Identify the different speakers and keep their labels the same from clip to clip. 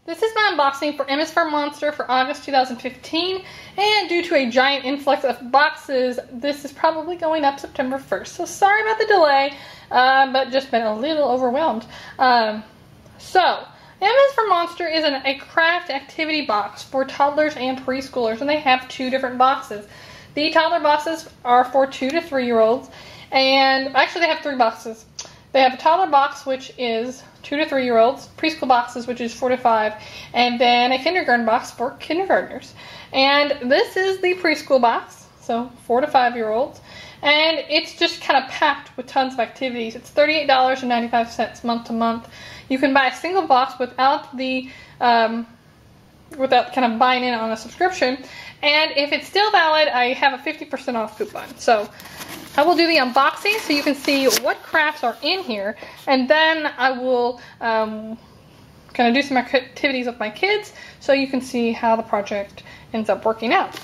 Speaker 1: This is my unboxing for MS for Monster for August 2015, and due to a giant influx of boxes, this is probably going up September 1st. So sorry about the delay, but just been a little overwhelmed. So, MS for Monster is a craft activity box for toddlers and preschoolers, and they have two different boxes. The toddler boxes are for 2 to 3-year-olds, and actually they have 3 boxes. They have a toddler box, which is 2 to 3-year-olds, preschool boxes, which is 4 to 5, and then a kindergarten box for kindergartners. And this is the preschool box, so 4 to 5-year-olds, and it's just kind of packed with tons of activities. It's $38.95 month to month. You can buy a single box without the without kind of buying in on a subscription, and if it's still valid, I have a 50% off coupon. So I will do the unboxing so you can see what crafts are in here, and then I will kind of do some activities with my kids so you can see how the project ends up working out.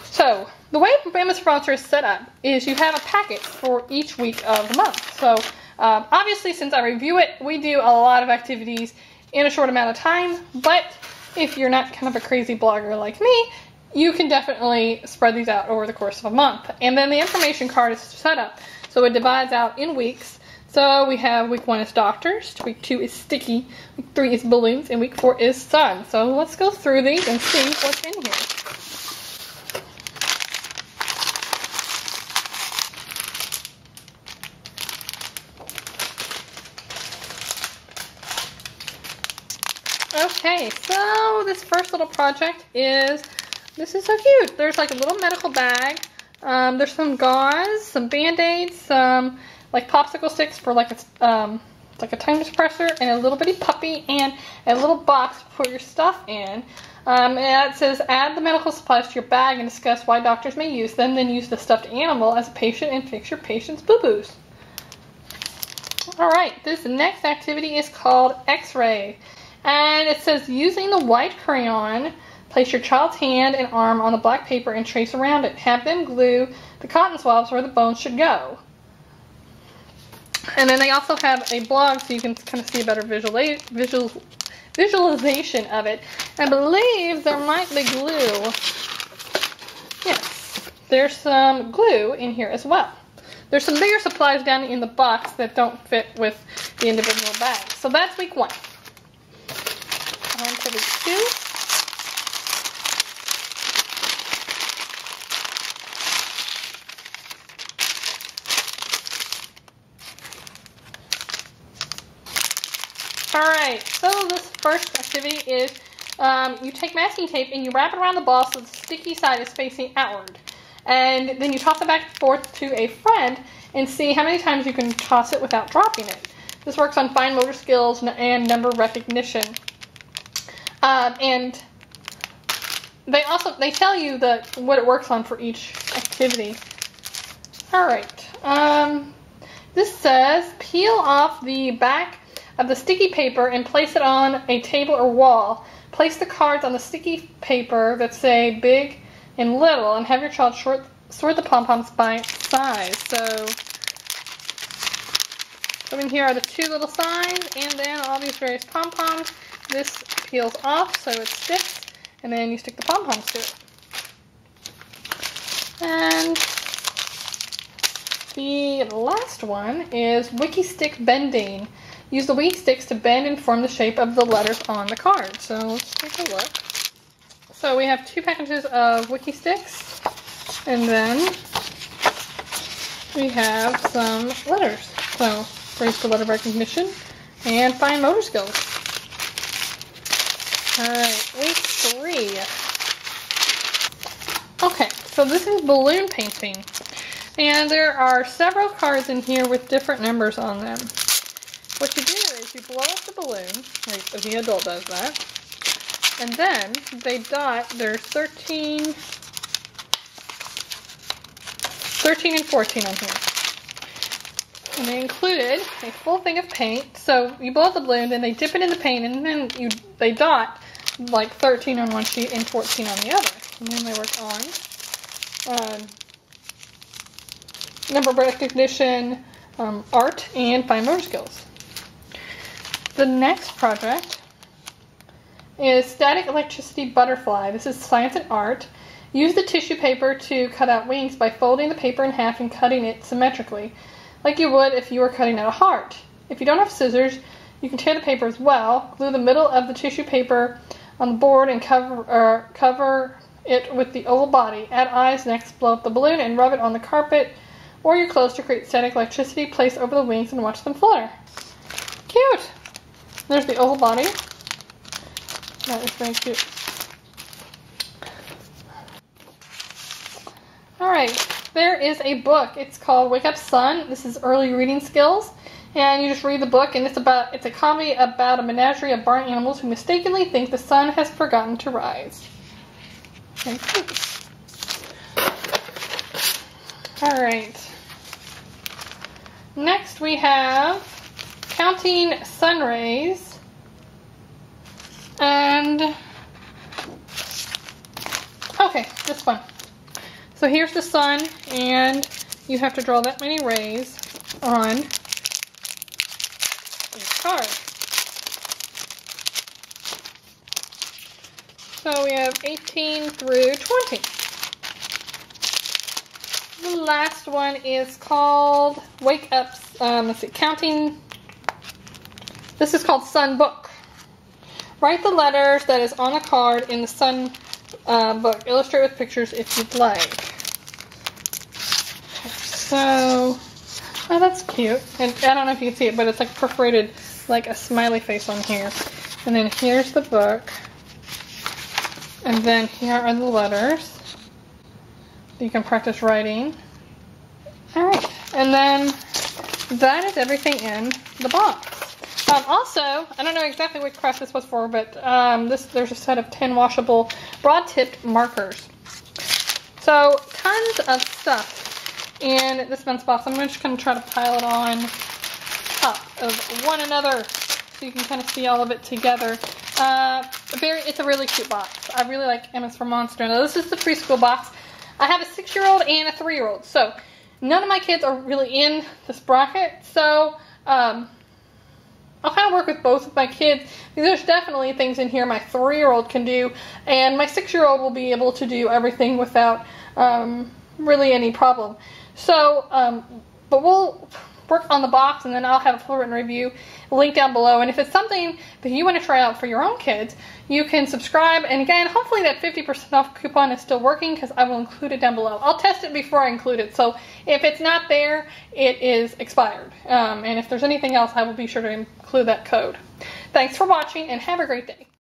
Speaker 1: So the way MS for Monster is set up is you have a packet for each week of the month. So obviously, since I review it, we do a lot of activities in a short amount of time, but if you're not kind of a crazy blogger like me, you can definitely spread these out over the course of a month. And then the information card is set up so it divides out in weeks. So we have week 1 is doctors, week 2 is sticky, week 3 is balloons, and week 4 is sun. So let's go through these and see what's in here. Okay, so this first little project is, this is so cute. There's like a little medical bag. There's some gauze, some band-aids, some like popsicle sticks for like a tongue suppressor, and a little bitty puppy, and a little box to put your stuff in. And it says, add the medical supplies to your bag and discuss why doctors may use them, then use the stuffed animal as a patient and fix your patient's boo-boos. Alright, this next activity is called X-Ray. And it says, using the white crayon, place your child's hand and arm on the black paper and trace around it. Have them glue the cotton swabs where the bones should go. And then they also have a blog so you can kind of see a better visualization of it. I believe there might be glue. Yes, there's some glue in here as well. There's some bigger supplies down in the box that don't fit with the individual bags. So that's week 1. On to week 2. Alright, so this first activity is you take masking tape and you wrap it around the ball so the sticky side is facing outward. And then you toss it back and forth to a friend and see how many times you can toss it without dropping it. This works on fine motor skills and number recognition. And they tell you what it works on for each activity. Alright, this says peel off the back of the sticky paper and place it on a table or wall. Place the cards on the sticky paper that say big and little, and have your child sort the pom-poms by size. So in here are the 2 little signs, and then all these various pom-poms. This peels off so it sticks, and then you stick the pom-poms to it. And the last one is Wiki Stick bending. Use the Wiki sticks to bend and form the shape of the letters on the card. So let's take a look. So we have 2 packages of Wiki sticks, and then we have some letters. So brace for letter recognition and fine motor skills. Alright, week 3. Okay, so this is balloon painting. And there are several cards in here with different numbers on them. What you do is you blow up the balloon, like the adult does that, and then they dot, there's 13 and 14 on here. And they included a full thing of paint. So you blow up the balloon, then they dip it in the paint, and then they dot like 13 on one sheet and 14 on the other. And then they work on number recognition, art, and fine motor skills. The next project is Static Electricity Butterfly. This is science and art. Use the tissue paper to cut out wings by folding the paper in half and cutting it symmetrically, like you would if you were cutting out a heart. If you don't have scissors, you can tear the paper as well. Glue the middle of the tissue paper on the board and cover it with the oval body. Add eyes, next blow up the balloon and rub it on the carpet or your clothes to create static electricity. Place over the wings and watch them flutter. Cute! There's the oval body. That is very cute. Alright, there is a book. It's called Wake Up Son. This is early reading skills. And you just read the book, and it's a comedy about a menagerie of barn animals who mistakenly think the sun has forgotten to rise. Okay. Alright. Next we have Counting Sun Rays. And okay, this one. So here's the sun, and you have to draw that many rays on your card. So we have 18 through 20. The last one is called Wake Up, let's see, Counting. This is called Sun Book. Write the letters that is on the card in the Sun book. Illustrate with pictures if you'd like. So, oh, that's cute. And I don't know if you can see it, but it's like perforated, like a smiley face on here. And then here's the book. And then here are the letters. You can practice writing. Alright, and then that is everything in the box. Also, I don't know exactly what craft this was for, but there's a set of 10 washable broad-tipped markers. So, tons of stuff in this month's box. I'm just going to try to pile it on top of one another so you can kind of see all of it together. It's a really cute box. I really like M's for Monster. Now, this is the preschool box. I have a 6-year-old and a 3-year-old, so none of my kids are really in this bracket, so I'll kind of work with both of my kids, because there's definitely things in here my 3-year-old can do, and my 6-year-old will be able to do everything without really any problem. So, but we'll work on the box, and then I'll have a full written review link down below. And if it's something that you want to try out for your own kids, you can subscribe. And again, hopefully that 50% off coupon is still working, because I will include it down below. I'll test it before I include it. So if it's not there, it is expired. And if there's anything else, I will be sure to include that code. Thanks for watching, and have a great day.